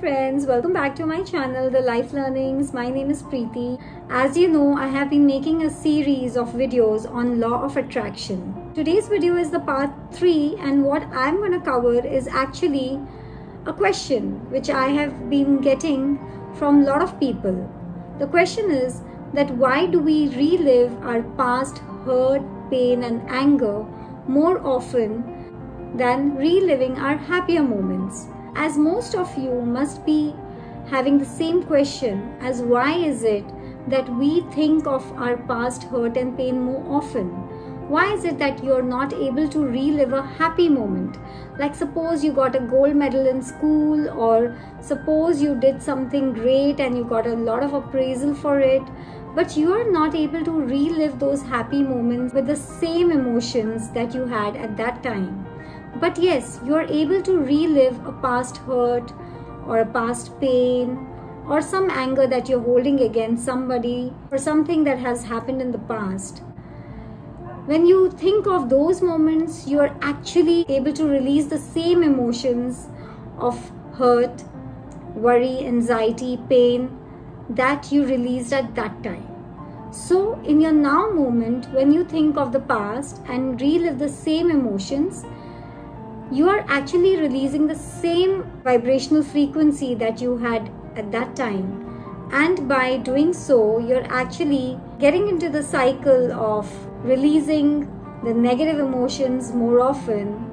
friends, welcome back to my channel, The Life Learnings. My name is Preeti. As you know, I have been making a series of videos on law of attraction. Today's video is the part 3, and what I'm going to cover is actually a question which I have been getting from a lot of people. The question is that why do we relive our past hurt, pain and anger more often than reliving our happier moments? As most of you must be having the same question as why is it that we think of our past hurt and pain more often? Why is it that you're not able to relive a happy moment? Like suppose you got a gold medal in school, or suppose you did something great and you got a lot of appraisal for it, but you are not able to relive those happy moments with the same emotions that you had at that time. But yes, you are able to relive a past hurt or a past pain or some anger that you're holding against somebody or something that has happened in the past. When you think of those moments, you are actually able to release the same emotions of hurt, worry, anxiety, pain that you released at that time. So in your now moment, when you think of the past and relive the same emotions, you are actually releasing the same vibrational frequency that you had at that time. And by doing so, you're actually getting into the cycle of releasing the negative emotions more often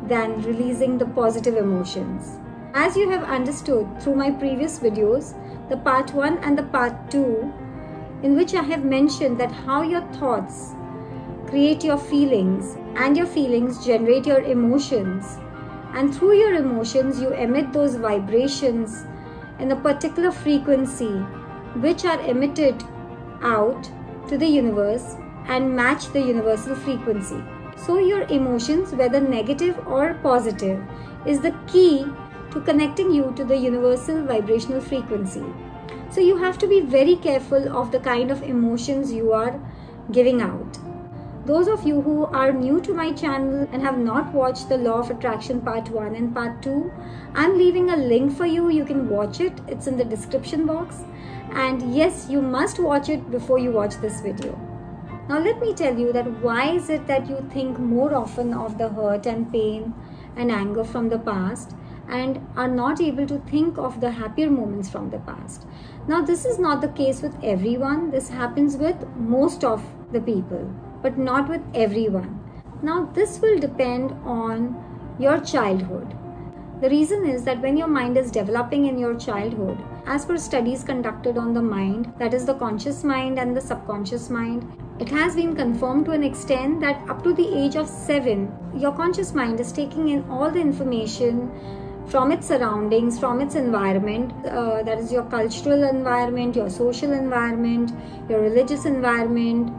than releasing the positive emotions. As you have understood through my previous videos, the part 1 and the part 2, in which I have mentioned that how your thoughts create your feelings and your feelings generate your emotions, and through your emotions you emit those vibrations in a particular frequency which are emitted out to the universe and match the universal frequency. So your emotions, whether negative or positive, is the key to connecting you to the universal vibrational frequency. So you have to be very careful of the kind of emotions you are giving out. Those of you who are new to my channel and have not watched the Law of Attraction part 1 and part 2, I'm leaving a link for you. You can watch it. It's in the description box. And yes, you must watch it before you watch this video. Now let me tell you that why is it that you think more often of the hurt and pain and anger from the past and are not able to think of the happier moments from the past. Now this is not the case with everyone. This happens with most of the people, but not with everyone. Now this will depend on your childhood. The reason is that when your mind is developing in your childhood, as per studies conducted on the mind, that is the conscious mind and the subconscious mind, it has been confirmed to an extent that up to the age of 7, your conscious mind is taking in all the information from its surroundings, from its environment, that is your cultural environment, your social environment, your religious environment.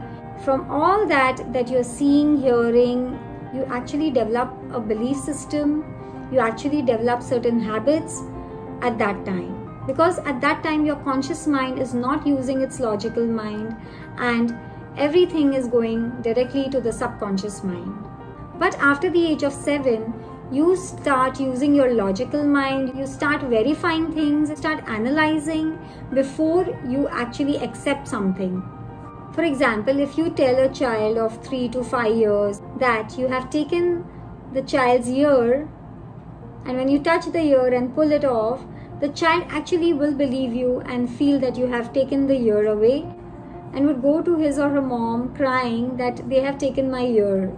From all that you're seeing, hearing, you actually develop a belief system, you actually develop certain habits at that time. Because at that time your conscious mind is not using its logical mind and everything is going directly to the subconscious mind. But after the age of 7, you start using your logical mind, you start verifying things, start analyzing before you actually accept something. For example, if you tell a child of 3 to 5 years that you have taken the child's ear, and when you touch the ear and pull it off, the child actually will believe you and feel that you have taken the ear away and would go to his or her mom crying that they have taken my ear.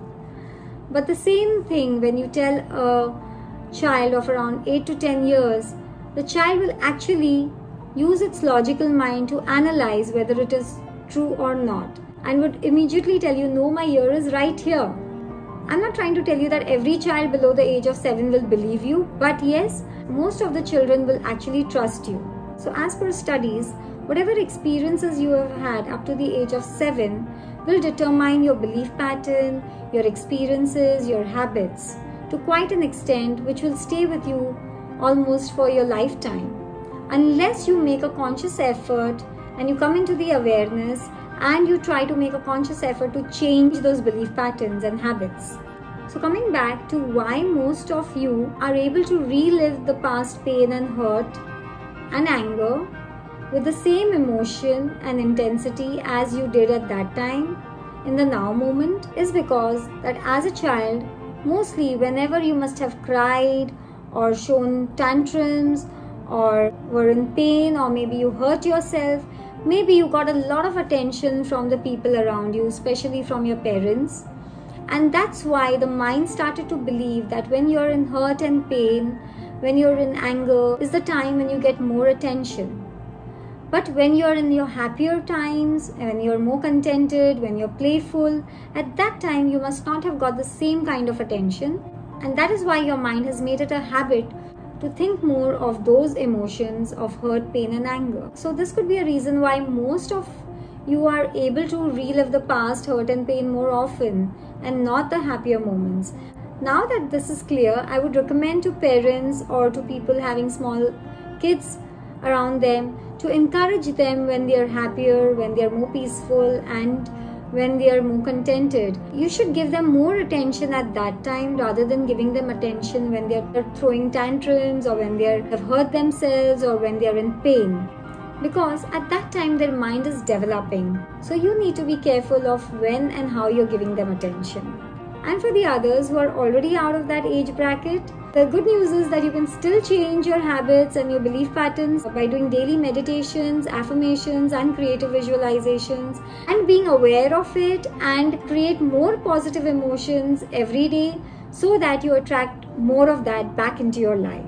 But the same thing when you tell a child of around 8 to 10 years, the child will actually use its logical mind to analyze whether it is true or not, and would immediately tell you, no, my ear is right here. I'm not trying to tell you that every child below the age of 7 will believe you, but yes, most of the children will actually trust you. So as per studies, whatever experiences you have had up to the age of 7 will determine your belief pattern, your experiences, your habits to quite an extent, which will stay with you almost for your lifetime. Unless you make a conscious effort and you come into the awareness and you try to make a conscious effort to change those belief patterns and habits. So coming back to why most of you are able to relive the past pain and hurt and anger with the same emotion and intensity as you did at that time in the now moment is because that as a child, mostly whenever you must have cried or shown tantrums or were in pain, or maybe you hurt yourself, maybe you got a lot of attention from the people around you, especially from your parents. And that's why the mind started to believe that when you're in hurt and pain, when you're in anger, is the time when you get more attention. But when you're in your happier times, when you're more contented, when you're playful, at that time you must not have got the same kind of attention. And that is why your mind has made it a habit to think more of those emotions of hurt, pain and anger. So this could be a reason why most of you are able to relive the past hurt and pain more often and not the happier moments. Now that this is clear, I would recommend to parents or to people having small kids around them to encourage them when they are happier, when they are more peaceful and when they are more contented. You should give them more attention at that time rather than giving them attention when they are throwing tantrums or when they have hurt themselves or when they are in pain. Because at that time their mind is developing. So you need to be careful of when and how you're giving them attention. And for the others who are already out of that age bracket, the good news is that you can still change your habits and your belief patterns by doing daily meditations, affirmations and creative visualizations and being aware of it and create more positive emotions every day so that you attract more of that back into your life.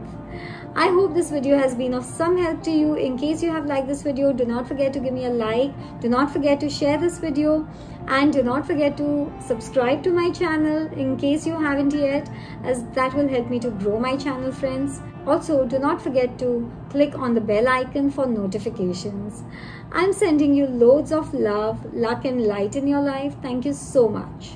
I hope this video has been of some help to you. In case you have liked this video, do not forget to give me a like. Do not forget to share this video and do not forget to subscribe to my channel in case you haven't yet, as that will help me to grow my channel, friends. Also, do not forget to click on the bell icon for notifications. I'm sending you loads of love, luck and light in your life. Thank you so much.